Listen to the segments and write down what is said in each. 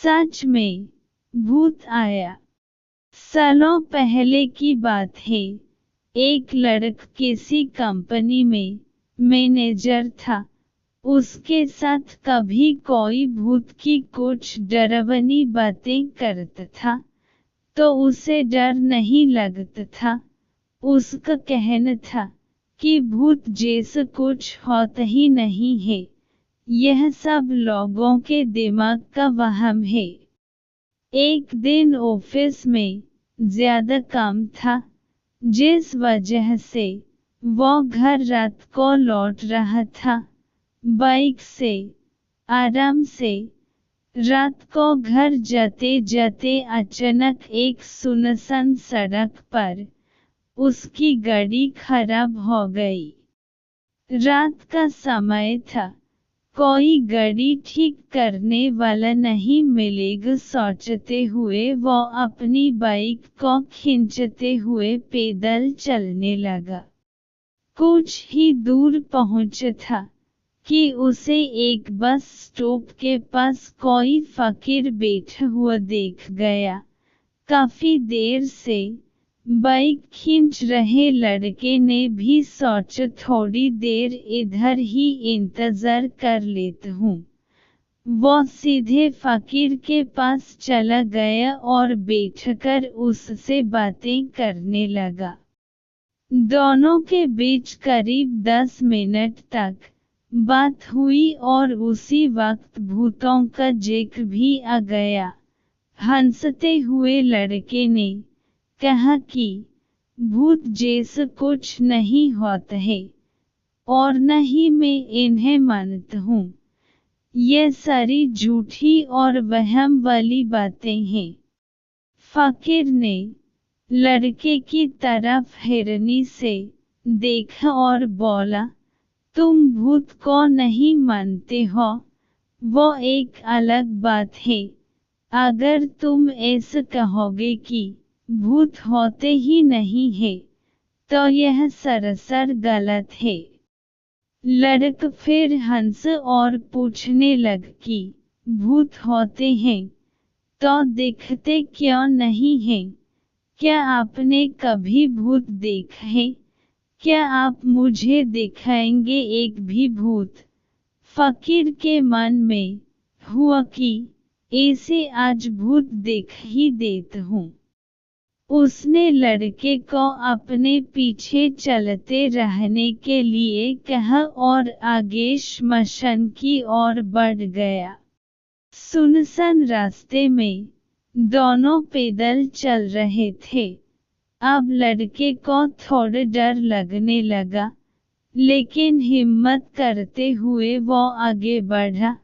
सच में भूत आया। सालों पहले की बात है। एक लड़का किसी कंपनी में मैनेजर था। उसके साथ कभी कोई भूत की कुछ डरावनी बातें करता था तो उसे डर नहीं लगता था। उसका कहना था कि भूत जैसा कुछ होता ही नहीं है, यह सब लोगों के दिमाग का वहम है। एक दिन ऑफिस में ज्यादा काम था, जिस वजह से वो घर रात को लौट रहा था बाइक से, आराम से। रात को घर जाते जाते अचानक एक सुनसान सड़क पर उसकी गाड़ी खराब हो गई। रात का समय था, कोई गाड़ी ठीक करने वाला नहीं मिलेगा सोचते हुए वो अपनी बाइक को खींचते हुए पैदल चलने लगा। कुछ ही दूर पहुंचा था कि उसे एक बस स्टॉप के पास कोई फकीर बैठा हुआ देख गया। काफी देर से बाइक खींच रहे लड़के ने भी सोचा थोड़ी देर इधर ही इंतजार कर लेता हूँ। वो सीधे फकीर के पास चला गया और बैठकर उससे बातें करने लगा। दोनों के बीच करीब 10 मिनट तक बात हुई और उसी वक्त भूतों का जिक्र भी आ गया। हंसते हुए लड़के ने कहा कि भूत जैसा कुछ नहीं होता है और न ही मैं इन्हें मानता हूँ। ये सारी झूठी और वहम वाली बातें हैं। फकीर ने लड़के की तरफ हैरानी से देखा और बोला, तुम भूत को नहीं मानते हो, वो एक अलग बात है। अगर तुम ऐसा कहोगे कि भूत होते ही नहीं है, तो यह सरासर गलत है। लड़का फिर हंस और पूछने लगा कि भूत होते हैं तो दिखते क्यों नहीं हैं? क्या आपने कभी भूत देखा है? क्या आप मुझे दिखाएंगे एक भी भूत? फकीर के मन में हुआ कि ऐसे आज भूत देख ही देता हूँ। उसने लड़के को अपने पीछे चलते रहने के लिए कहा और आगे श्मशान की ओर बढ़ गया। सुनसान रास्ते में दोनों पैदल चल रहे थे। अब लड़के को थोड़ा डर लगने लगा, लेकिन हिम्मत करते हुए वो आगे बढ़ा।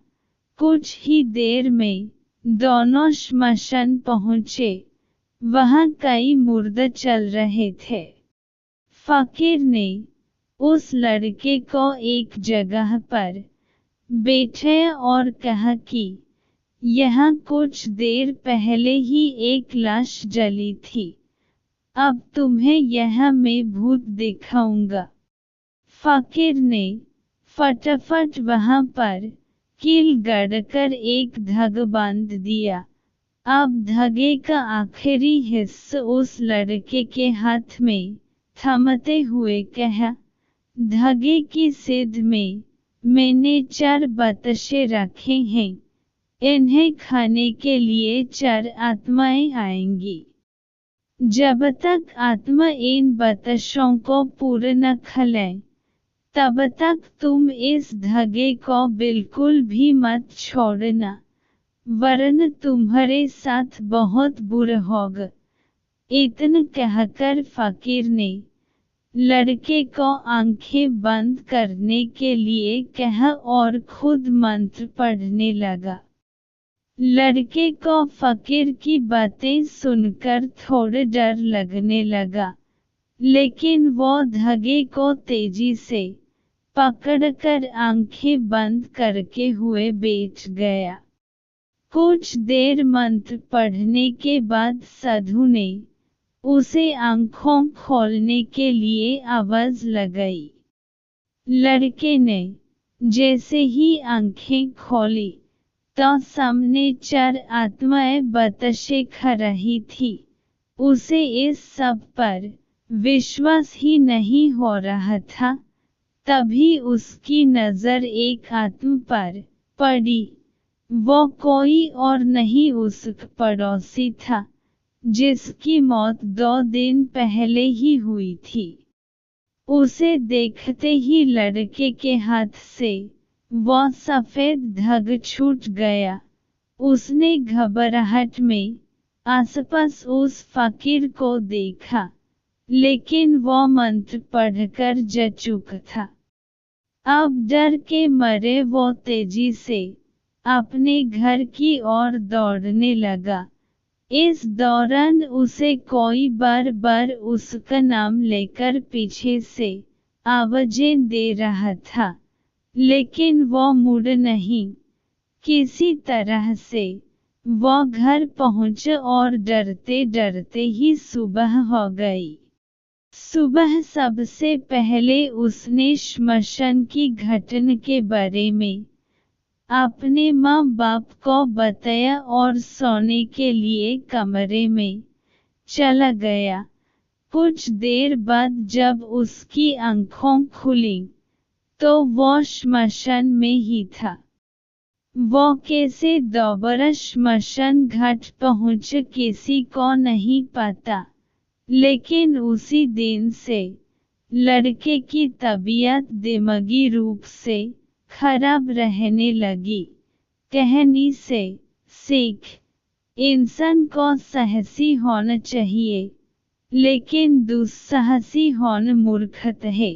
कुछ ही देर में दोनों श्मशान पहुँचे। वहाँ कई मुर्दे चल रहे थे। फकीर ने उस लड़के को एक जगह पर बैठाया और कहा कि यहाँ कुछ देर पहले ही एक लाश जली थी। अब तुम्हें यहाँ मैं भूत दिखाऊंगा। फकीर ने फटाफट वहाँ पर कील गड़कर एक धागा बांध दिया। अब धागे का आखिरी हिस्सा उस लड़के के हाथ में थमाते हुए कहा, धागे की सीध में मैंने 4 बताशे रखे हैं। इन्हें खाने के लिए 4 आत्माएं आएंगी। जब तक आत्मा इन बताशों को पूरा न खा ले, तब तक तुम इस धागे को बिल्कुल भी मत छोड़ना, वरना तुम्हारे साथ बहुत बुरा होगा। इतना कहकर फकीर ने लड़के को आंखें बंद करने के लिए कहा और खुद मंत्र पढ़ने लगा। लड़के को फकीर की बातें सुनकर थोड़ा डर लगने लगा, लेकिन वो धागे को तेजी से पकड़कर आंखें बंद करके हुए बैठ गया। कुछ देर मंत्र पढ़ने के बाद साधु ने उसे आंखों खोलने के लिए आवाज लगाई। लड़के ने जैसे ही आंखें खोली तो सामने 4 आत्माएं बतशे खा रही थी। उसे इस सब पर विश्वास ही नहीं हो रहा था। तभी उसकी नज़र एक आत्मा पर पड़ी। वो कोई और नहीं उसका पड़ोसी था, जिसकी मौत 2 दिन पहले ही हुई थी। उसे देखते ही लड़के के हाथ से वो सफ़ेद धागा छूट गया। उसने घबराहट में आसपास उस फकीर को देखा, लेकिन वो मंत्र पढ़कर जा चुका था। अब डर के मारे वो तेजी से अपने घर की ओर दौड़ने लगा। इस दौरान उसे कोई बार बार उसका नाम लेकर पीछे से आवाज़ें दे रहा था, लेकिन वो मुड़ नहीं। किसी तरह से वो घर पहुंचा और डरते डरते ही सुबह हो गई। सुबह सबसे पहले उसने श्मशान की घटना के बारे में अपने माँ बाप को बताया और सोने के लिए कमरे में चला गया। कुछ देर बाद जब उसकी आंखें खुलीं, तो वो श्मशान में ही था। वो कैसे दोबारा श्मशान घाट पहुंचा किसी को नहीं पता, लेकिन उसी दिन से लड़के की तबीयत दिमागी रूप से खराब रहने लगी। कहानी से सीख: इंसान को साहसी होना चाहिए, लेकिन दुस्साहसी होना मूर्खता है।